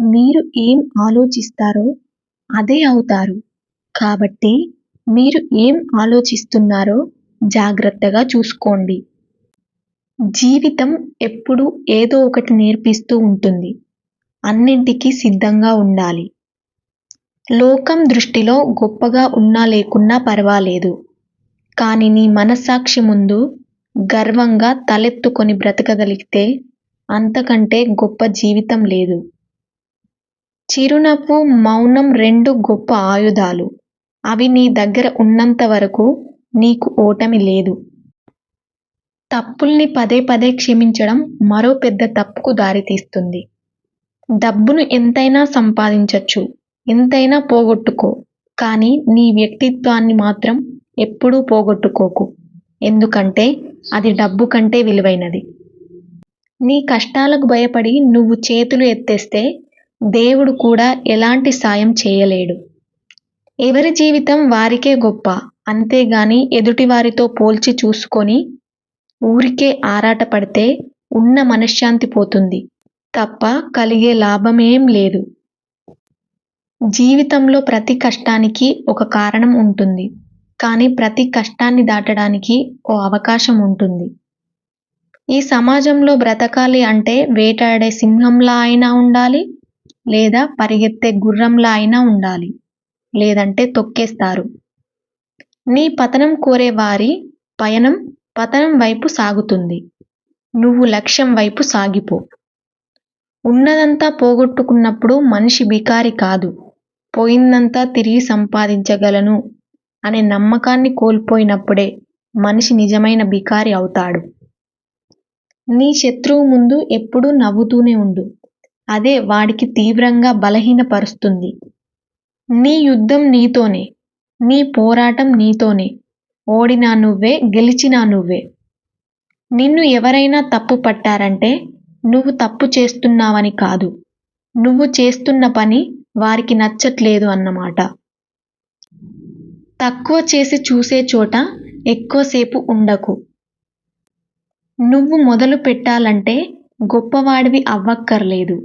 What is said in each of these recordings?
మీరు ఏం ఆలోచిస్తారో అదే అవుతారు. కాబట్టి మీరు ఏం ఆలోచిస్తున్నారో జాగ్రత్తగా చూసుకోండి. జీవితం ఎప్పుడూ ఏదో ఒకటి నేర్పిస్తూ ఉంటుంది. అన్నింటికీ సిద్ధంగా ఉండాలి. లోకం దృష్టిలో గొప్పగా ఉన్నా లేకున్నా పర్వాలేదు. కానీ నీ మనస్సాక్షి ముందు గర్వంగా తలెత్తుకొని బ్రతకగలిగితే అంతకంటే గొప్ప జీవితం లేదు. చిరునవ్వు, మౌనం రెండు గొప్ప ఆయుధాలు. అవి నీ దగ్గర ఉన్నంత వరకు నీకు ఓటమి లేదు. తప్పుల్ని పదే పదే క్షమించడం మరో పెద్ద తప్పుకు దారితీస్తుంది. డబ్బును ఎంతైనా సంపాదించొచ్చు, ఎంతైనా పోగొట్టుకో, కానీ నీ వ్యక్తిత్వాన్ని మాత్రం ఎప్పుడూ పోగొట్టుకోకు. ఎందుకంటే అది డబ్బు కంటే విలువైనది. నీ కష్టాలకు భయపడి నువ్వు చేతులు ఎత్తేస్తే దేవుడు కూడా ఎలాంటి సాయం చేయలేడు. ఎవరి జీవితం వారికే గొప్ప, అంతేగాని ఎదుటివారితో పోల్చి చూసుకొని ఊరికే ఆరాటపడితే ఉన్న మనశ్శాంతి పోతుంది తప్ప కలిగే లాభమేం లేదు. జీవితంలో ప్రతి కష్టానికి ఒక కారణం ఉంటుంది. కానీ ప్రతి కష్టాన్ని దాటడానికి ఓ అవకాశం ఉంటుంది. ఈ సమాజంలో బ్రతకాలి అంటే వేటాడే సింహంలా అయినా ఉండాలి, లేదా పరిగెత్తే గుర్రంలా అయినా ఉండాలి. లేదంటే తొక్కేస్తారు. నీ పతనం కోరే వారి పయనం పతనం వైపు సాగుతుంది. నువ్వు లక్ష్యం వైపు సాగిపో. ఉన్నదంతా పోగొట్టుకున్నప్పుడు మనిషి బికారి కాదు. పోయిందంతా తిరిగి సంపాదించగలను అనే నమ్మకాన్ని కోల్పోయినప్పుడే మనిషి నిజమైన బికారి అవుతాడు. నీ శత్రువు ముందు ఎప్పుడూ నవ్వుతూనే ఉండు. అదే వాడికి తీవ్రంగా బలహీనపరుస్తుంది. నీ యుద్ధం నీతోనే, నీ పోరాటం నీతోనే. ఓడినా నువ్వే, గెలిచినా నువ్వే. నిన్ను ఎవరైనా తప్పు పట్టారంటే నువ్వు తప్పు చేస్తున్నావని కాదు, నువ్వు చేస్తున్న పని వారికి నచ్చట్లేదు అన్నమాట. తక్కువ చేసి చూసే చోట ఎక్కువసేపు ఉండకు. నువ్వు మొదలు పెట్టాలంటే గొప్పవాడివి అవ్వక్కర్లేదు.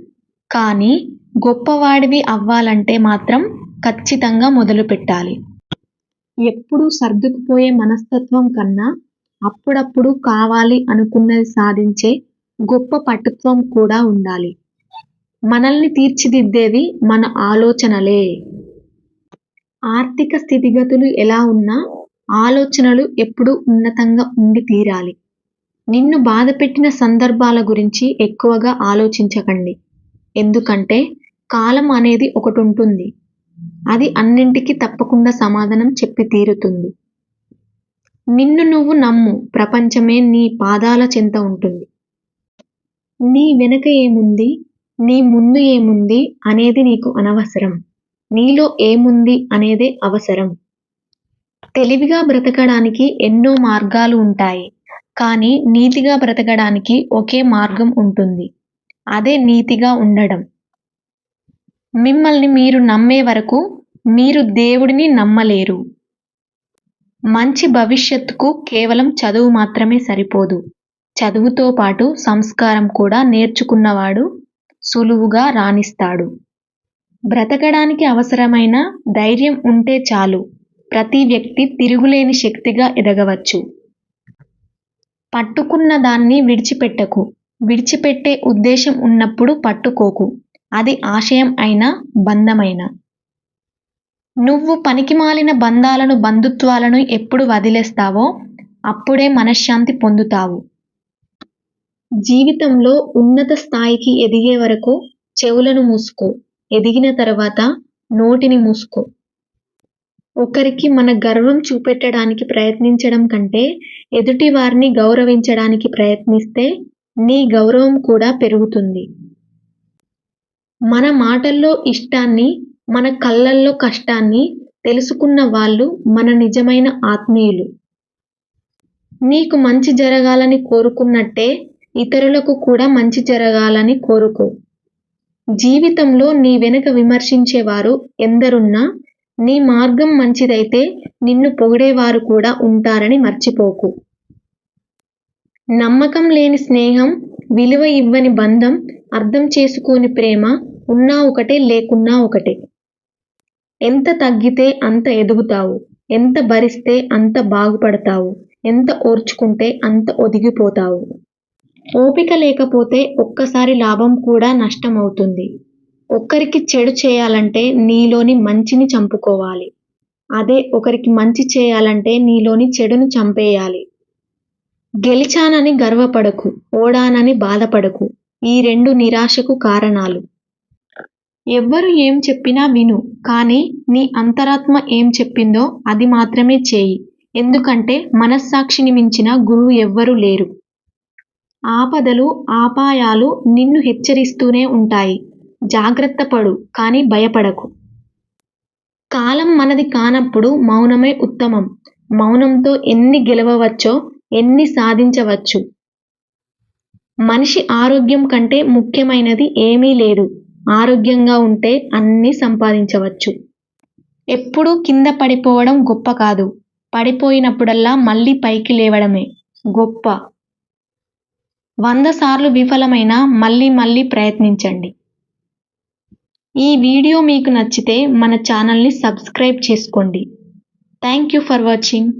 కానీ గొప్పవాడివి అవ్వాలంటే మాత్రం ఖచ్చితంగా మొదలు పెట్టాలి. ఎప్పుడూ సర్దుకుపోయే మనస్తత్వం కన్నా అప్పుడప్పుడు కావాలి అనుకున్నది సాధించే గొప్ప పటుత్వం కూడా ఉండాలి. మనల్ని తీర్చిదిద్దేవి మన ఆలోచనలే. ఆర్థిక స్థితిగతులు ఎలా ఉన్నా ఆలోచనలు ఎప్పుడూ ఉన్నతంగా ఉండి తీరాలి. నిన్ను బాధపెట్టిన సందర్భాల గురించి ఎక్కువగా ఆలోచించకండి. ఎందుకంటే కాలం అనేది ఒకటుంటుంది. అది అన్నింటికీ తప్పకుండా సమాధానం చెప్పి తీరుతుంది. నిన్ను నువ్వు నమ్ము. ప్రపంచమే నీ పాదాల చెంత ఉంటుంది. నీ వెనక ఏముంది, నీ ముందు ఏముంది అనేది నీకు అనవసరం. నీలో ఏముంది అనేదే అవసరం. తెలివిగా బ్రతకడానికి ఎన్నో మార్గాలు ఉంటాయి. కానీ నీతిగా బ్రతకడానికి ఒకే మార్గం ఉంటుంది. అదే నీతిగా ఉండడం. మిమ్మల్ని మీరు నమ్మే వరకు మీరు దేవుడిని నమ్మలేరు. మంచి భవిష్యత్తుకు కేవలం చదువు మాత్రమే సరిపోదు. చదువుతో పాటు సంస్కారం కూడా నేర్చుకున్నవాడు సులువుగా రాణిస్తాడు. బ్రతకడానికి అవసరమైన ధైర్యం ఉంటే చాలు. ప్రతి వ్యక్తి తిరుగులేని శక్తిగా ఎదగవచ్చు. పట్టుకున్న దాన్ని విడిచిపెట్టకు. విడిచిపెట్టే ఉద్దేశం ఉన్నప్పుడు పట్టుకోకు. అది ఆశయం అయినా, బంధమైనా. నువ్వు పనికిమాలిన బంధాలను, బంధుత్వాలను ఎప్పుడు వదిలేస్తావో అప్పుడే మనశ్శాంతి పొందుతావు. జీవితంలో ఉన్నత స్థాయికి ఎదిగే వరకు చెవులను మూసుకో. ఎదిగిన తర్వాత నోటిని మూసుకో. ఒకరికి మన గర్వం చూపెట్టడానికి ప్రయత్నించడం కంటే ఎదుటి వారిని గౌరవించడానికి ప్రయత్నిస్తే నీ గౌరవం కూడా పెరుగుతుంది. మన మాటల్లో ఇష్టాన్ని, మన కళ్ళల్లో కష్టాన్ని తెలుసుకున్న వాళ్ళు మన నిజమైన ఆత్మీయులు. నీకు మంచి జరగాలని కోరుకున్నట్టే ఇతరులకు కూడా మంచి జరగాలని కోరుకో. జీవితంలో నీ వెనుక విమర్శించేవారు ఎందరున్నా నీ మార్గం మంచిదైతే నిన్ను పొగిడేవారు కూడా ఉంటారని మర్చిపోకు. నమ్మకం లేని స్నేహం, విలువ ఇవ్వని బంధం, అర్థం చేసుకోని ప్రేమ ఉన్నా ఒకటే లేకున్నా ఒకటే. ఎంత తగ్గితే అంత ఎదుగుతావు, ఎంత భరిస్తే అంత బాగుపడతావు, ఎంత ఓర్చుకుంటే అంత ఒదిగిపోతావు. ఓపిక లేకపోతే ఒక్కసారి లాభం కూడా నష్టమవుతుంది. ఒక్కరికి చెడు చేయాలంటే నీలోని మంచిని చంపుకోవాలి. అదే ఒకరికి మంచి చేయాలంటే నీలోని చెడుని చంపేయాలి. గెలిచానని గర్వపడకు, ఓడానని బాధపడకు. ఈ రెండు నిరాశకు కారణాలు. ఎవ్వరు ఏం చెప్పినా విను, కానీ నీ అంతరాత్మ ఏం చెప్పిందో అది మాత్రమే చేయి. ఎందుకంటే మనస్సాక్షిని మించిన గురువు ఎవ్వరూ లేరు. ఆపదలు, ఆపాయాలు నిన్ను హెచ్చరిస్తూనే ఉంటాయి. జాగ్రత్త పడు, కానీ భయపడకు. కాలం మనది కానప్పుడు మౌనమే ఉత్తమం. మౌనంతో ఎన్ని గెలవవచ్చో, ఎన్ని సాధించవచ్చు. మనిషి ఆరోగ్యం కంటే ముఖ్యమైనది ఏమీ లేదు. ఆరోగ్యంగా ఉంటే అన్నీ సంపాదించవచ్చు. ఎప్పుడూ కింద పడిపోవడం గొప్ప కాదు. పడిపోయినప్పుడల్లా మళ్ళీ పైకి లేవడమే గొప్ప. 100 సార్లు విఫలమైనా మళ్ళీ ప్రయత్నించండి. ఈ వీడియో మీకు నచ్చితే మన ఛానల్ని సబ్స్క్రైబ్ చేసుకోండి. Thank you for watching.